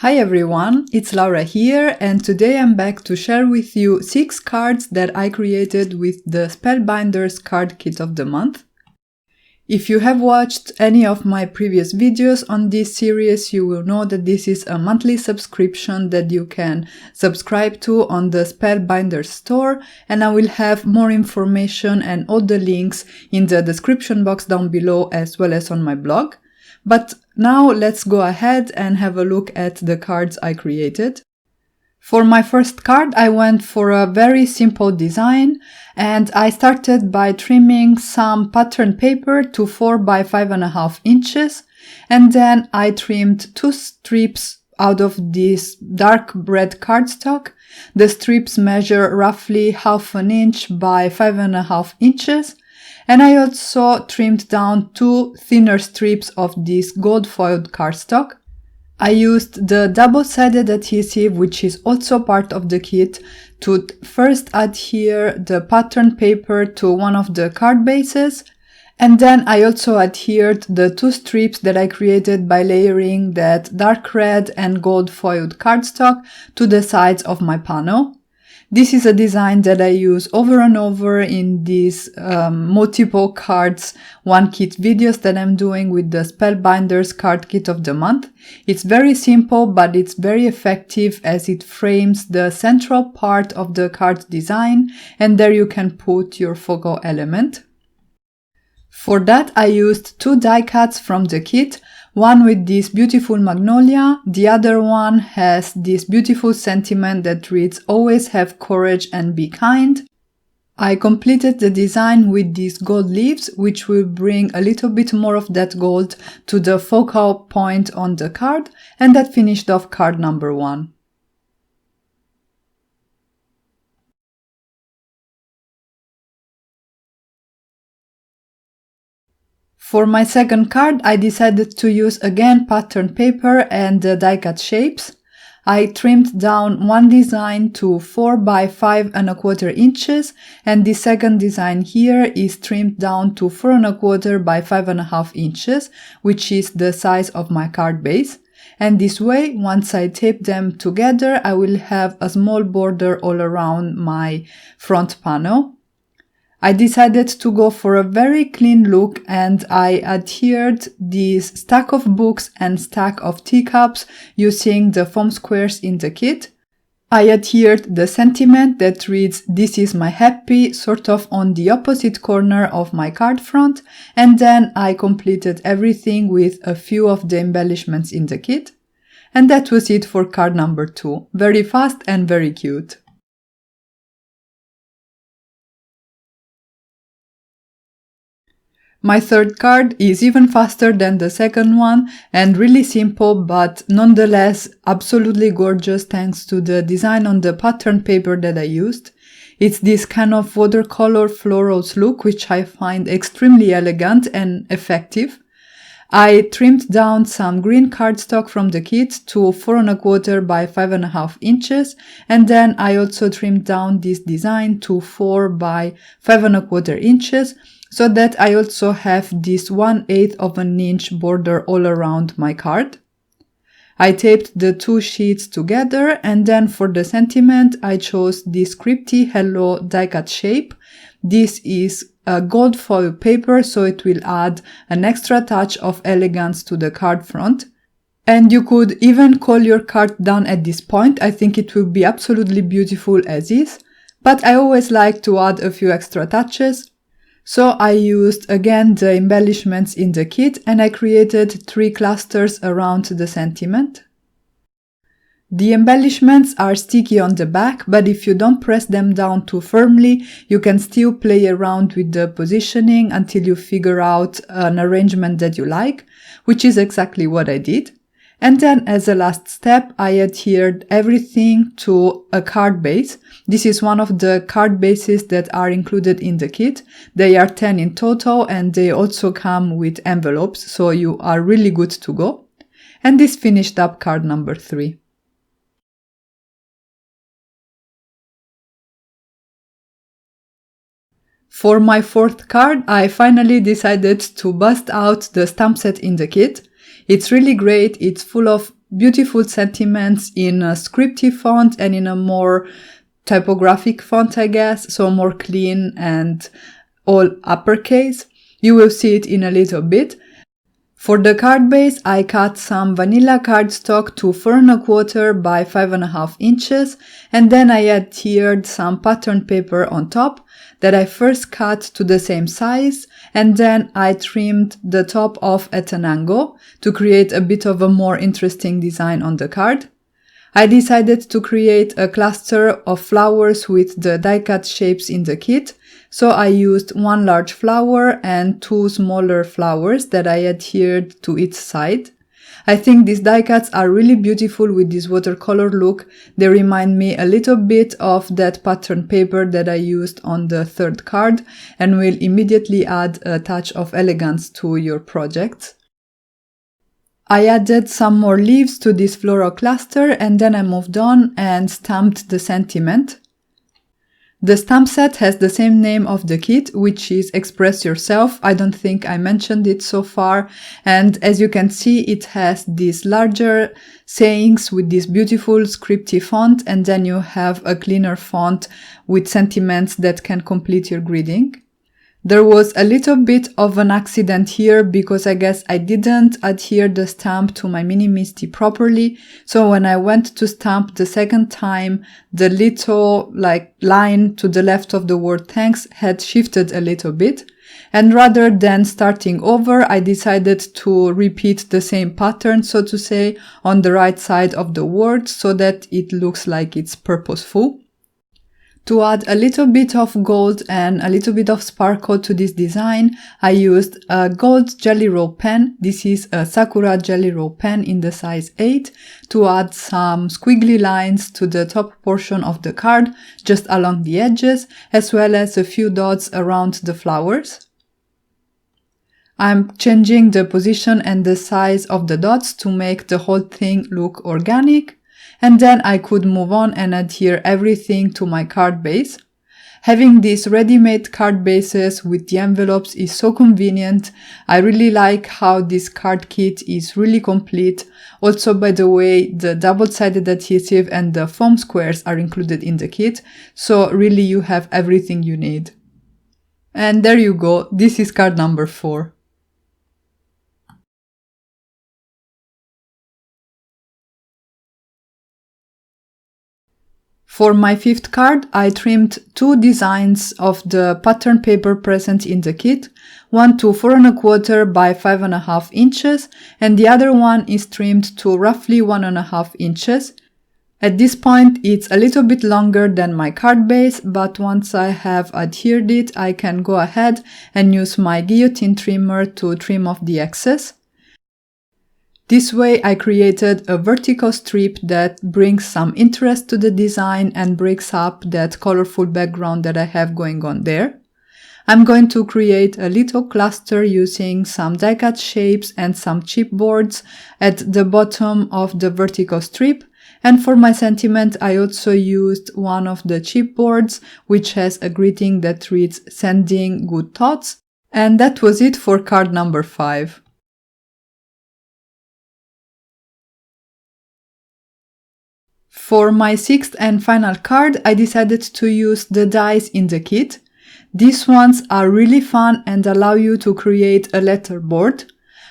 Hi everyone, it's Laura here, and today I'm back to share with you 6 cards that I created with the Spellbinders card kit of the month. If you have watched any of my previous videos on this series, you will know that this is a monthly subscription that you can subscribe to on the Spellbinders store, and I will have more information and all the links in the description box down below as well as on my blog. But now let's go ahead and have a look at the cards I created. For my first card, I went for a very simple design, and I started by trimming some pattern paper to 4 by 5.5 inches, and then I trimmed 2 strips out of this dark red cardstock. The strips measure roughly 1/2 inch by 5.5 inches. And I also trimmed down 2 thinner strips of this gold foiled cardstock. I used the double-sided adhesive, which is also part of the kit, to first adhere the pattern paper to one of the card bases, and then I also adhered the 2 strips that I created by layering that dark red and gold foiled cardstock to the sides of my panel. This is a design that I use over and over in these multiple cards one kit videos that I'm doing with the Spellbinders card kit of the month. It's very simple, but it's very effective as it frames the central part of the card design, and there you can put your focal element. For that, I used 2 die cuts from the kit. One with this beautiful magnolia, the other one has this beautiful sentiment that reads, "Always have courage and be kind." I completed the design with these gold leaves, which will bring a little bit more of that gold to the focal point on the card, and that finished off card number 1. For my second card, I decided to use again pattern paper and die cut shapes. I trimmed down one design to 4 by 5.25 inches, and the second design here is trimmed down to 4.25 by 5.5 inches, which is the size of my card base. And this way, once I tape them together, I will have a small border all around my front panel. I decided to go for a very clean look, and I adhered this stack of books and stack of teacups using the foam squares in the kit. I adhered the sentiment that reads, "This is my happy," sort of on the opposite corner of my card front, and then I completed everything with a few of the embellishments in the kit. And that was it for card number 2. Very fast and very cute. My third card is even faster than the second one and really simple, but nonetheless absolutely gorgeous thanks to the design on the pattern paper that I used. It's this kind of watercolor florals look, which I find extremely elegant and effective. I trimmed down some green cardstock from the kit to 4.25 by 5.5 inches, and then I also trimmed down this design to 4 by 5.25 inches, so that I also have this 1/8 of an inch border all around my card. I taped the 2 sheets together, and then for the sentiment I chose this scripty hello die cut shape. This is a gold foil paper, so it will add an extra touch of elegance to the card front. And you could even call your card done at this point. I think it will be absolutely beautiful as is, but I always like to add a few extra touches. So I used again the embellishments in the kit, and I created 3 clusters around the sentiment. The embellishments are sticky on the back, but if you don't press them down too firmly, you can still play around with the positioning until you figure out an arrangement that you like, which is exactly what I did. And then as a last step, I adhered everything to a card base. This is one of the card bases that are included in the kit. They are 10 in total, and they also come with envelopes, so you are really good to go. And this finished up card number 3. For my fourth card, I finally decided to bust out the stamp set in the kit. It's really great. It's full of beautiful sentiments in a scripty font and in a more typographic font, I guess, so more clean and all uppercase. You will see it in a little bit. For the card base, I cut some vanilla cardstock to 4 1/4 by 5.5 inches, and then I adhered some pattern paper on top that I first cut to the same size, and then I trimmed the top off at an angle to create a bit of a more interesting design on the card. I decided to create a cluster of flowers with the die-cut shapes in the kit, so I used one large flower and two smaller flowers that I adhered to each side. I think these die cuts are really beautiful with this watercolor look. They remind me a little bit of that pattern paper that I used on the third card and will immediately add a touch of elegance to your project. I added some more leaves to this floral cluster and then I moved on and stamped the sentiment. The stamp set has the same name of the kit, which is Express Yourself. I don't think I mentioned it so far. And as you can see, it has these larger sayings with this beautiful scripty font, and then you have a cleaner font with sentiments that can complete your greeting. There was a little bit of an accident here because I guess I didn't adhere the stamp to my Mini Misty properly. So when I went to stamp the second time, the little line to the left of the word thanks had shifted a little bit. And rather than starting over, I decided to repeat the same pattern, so to say, on the right side of the word so that it looks like it's purposeful. To add a little bit of gold and a little bit of sparkle to this design, I used a gold Jelly Roll pen. This is a Sakura Jelly Roll pen in the size 8 to add some squiggly lines to the top portion of the card, just along the edges, as well as a few dots around the flowers. I'm changing the position and the size of the dots to make the whole thing look organic. And then I could move on and adhere everything to my card base. Having these ready-made card bases with the envelopes is so convenient. I really like how this card kit is really complete. Also, by the way, the double-sided adhesive and the foam squares are included in the kit, so really you have everything you need. And there you go, this is card number 4. For my 5th card, I trimmed 2 designs of the pattern paper present in the kit, one to 4 1/4 by 5.5 inches, and the other one is trimmed to roughly 1.5 inches. At this point, it's a little bit longer than my card base, but once I have adhered it, I can go ahead and use my guillotine trimmer to trim off the excess. This way I created a vertical strip that brings some interest to the design and breaks up that colorful background that I have going on there. I'm going to create a little cluster using some die-cut shapes and some chipboards at the bottom of the vertical strip. And for my sentiment, I also used one of the chipboards, which has a greeting that reads "Sending good thoughts." And that was it for card number 5. For my 6th and final card, I decided to use the dies in the kit. These ones are really fun and allow you to create a letterboard.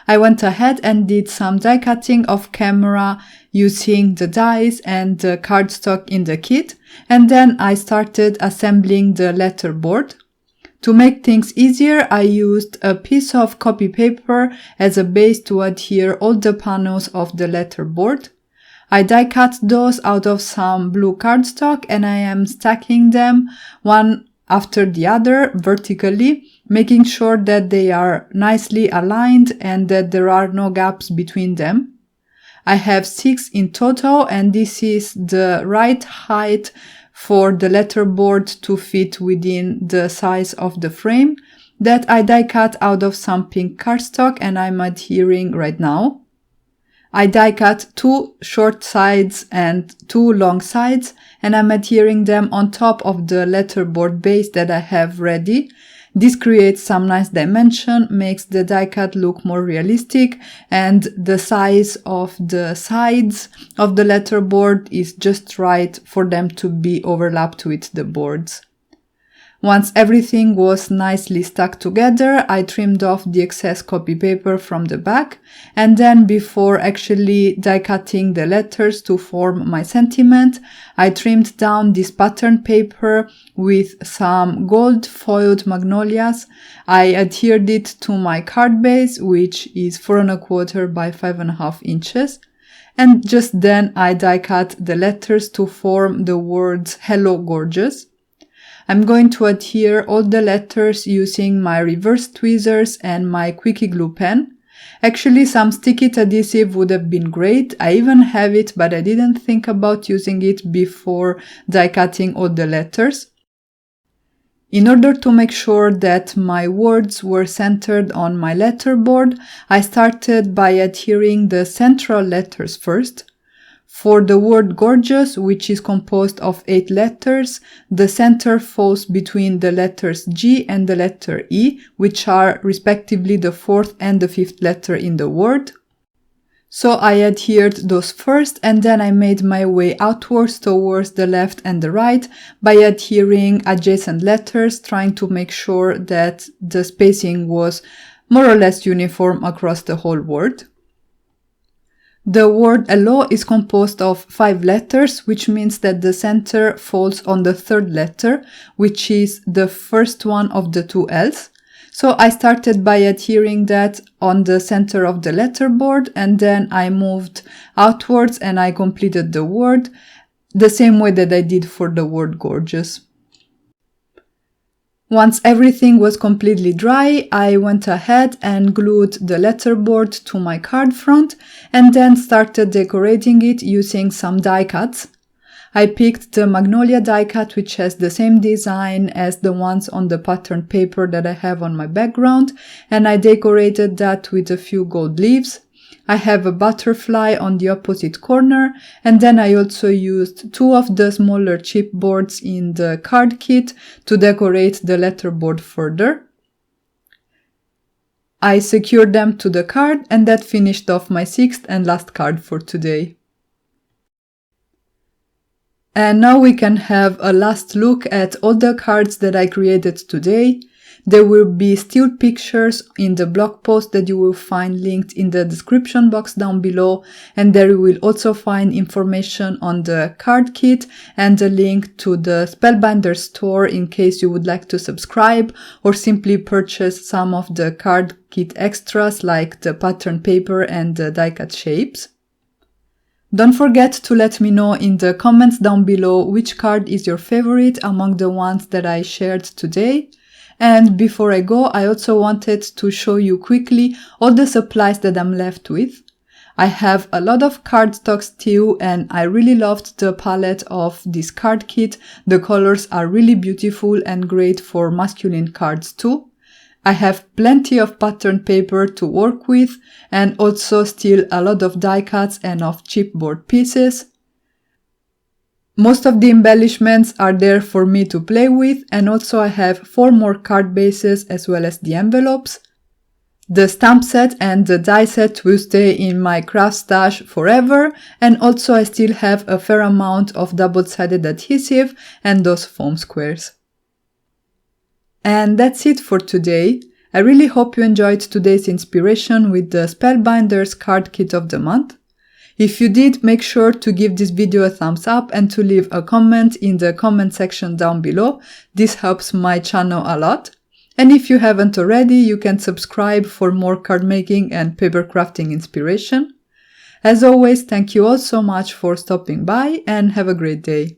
I went ahead and did some die cutting off camera using the dies and the cardstock in the kit, and then I started assembling the letterboard. To make things easier, I used a piece of copy paper as a base to adhere all the panels of the letterboard. I die cut those out of some blue cardstock and I am stacking them one after the other vertically, making sure that they are nicely aligned and that there are no gaps between them. I have 6 in total, and this is the right height for the letterboard to fit within the size of the frame that I die cut out of some pink cardstock and I'm adhering right now. I die cut 2 short sides and 2 long sides, and I'm adhering them on top of the letterboard base that I have ready. This creates some nice dimension, makes the die cut look more realistic, and the size of the sides of the letterboard is just right for them to be overlapped with the boards. Once everything was nicely stuck together, I trimmed off the excess copy paper from the back, and then before actually die cutting the letters to form my sentiment, I trimmed down this pattern paper with some gold foiled magnolias. I adhered it to my card base, which is 4 1/4 by 5.5 inches. And just then I die cut the letters to form the words "Hello Gorgeous." I'm going to adhere all the letters using my reverse tweezers and my quickie glue pen. Actually, some stick-it adhesive would have been great. I even have it, but I didn't think about using it before die cutting all the letters. In order to make sure that my words were centered on my letterboard, I started by adhering the central letters first. For the word gorgeous, which is composed of 8 letters, the center falls between the letters G and the letter E, which are respectively the 4th and the 5th letter in the word. So I adhered those first, and then I made my way outwards towards the left and the right by adhering adjacent letters, trying to make sure that the spacing was more or less uniform across the whole word. The word hello is composed of 5 letters, which means that the center falls on the 3rd letter, which is the first one of the 2 L's. So I started by adhering that on the center of the letterboard, and then I moved outwards and I completed the word the same way that I did for the word gorgeous. Once everything was completely dry, I went ahead and glued the letterboard to my card front and then started decorating it using some die cuts. I picked the Magnolia die cut, which has the same design as the ones on the pattern paper that I have on my background, and I decorated that with a few gold leaves. I have a butterfly on the opposite corner, and then I also used 2 of the smaller chipboards in the card kit to decorate the letterboard further. I secured them to the card, and that finished off my 6th and last card for today. And now we can have a last look at all the cards that I created today. There will be still pictures in the blog post that you will find linked in the description box down below, and there you will also find information on the card kit and a link to the Spellbinders store in case you would like to subscribe or simply purchase some of the card kit extras like the pattern paper and the die cut shapes. Don't forget to let me know in the comments down below which card is your favorite among the ones that I shared today. And before I go, I also wanted to show you quickly all the supplies that I'm left with. I have a lot of cardstock still, and I really loved the palette of this card kit. The colors are really beautiful and great for masculine cards too. I have plenty of pattern paper to work with, and also still a lot of die cuts and of chipboard pieces. Most of the embellishments are there for me to play with, and also I have 4 more card bases as well as the envelopes. The stamp set and the die set will stay in my craft stash forever, and also I still have a fair amount of double-sided adhesive and those foam squares. And that's it for today. I really hope you enjoyed today's inspiration with the Spellbinders card kit of the month. If you did, make sure to give this video a thumbs up and to leave a comment in the comment section down below. This helps my channel a lot. And if you haven't already, you can subscribe for more card making and paper crafting inspiration. As always, thank you all so much for stopping by and have a great day.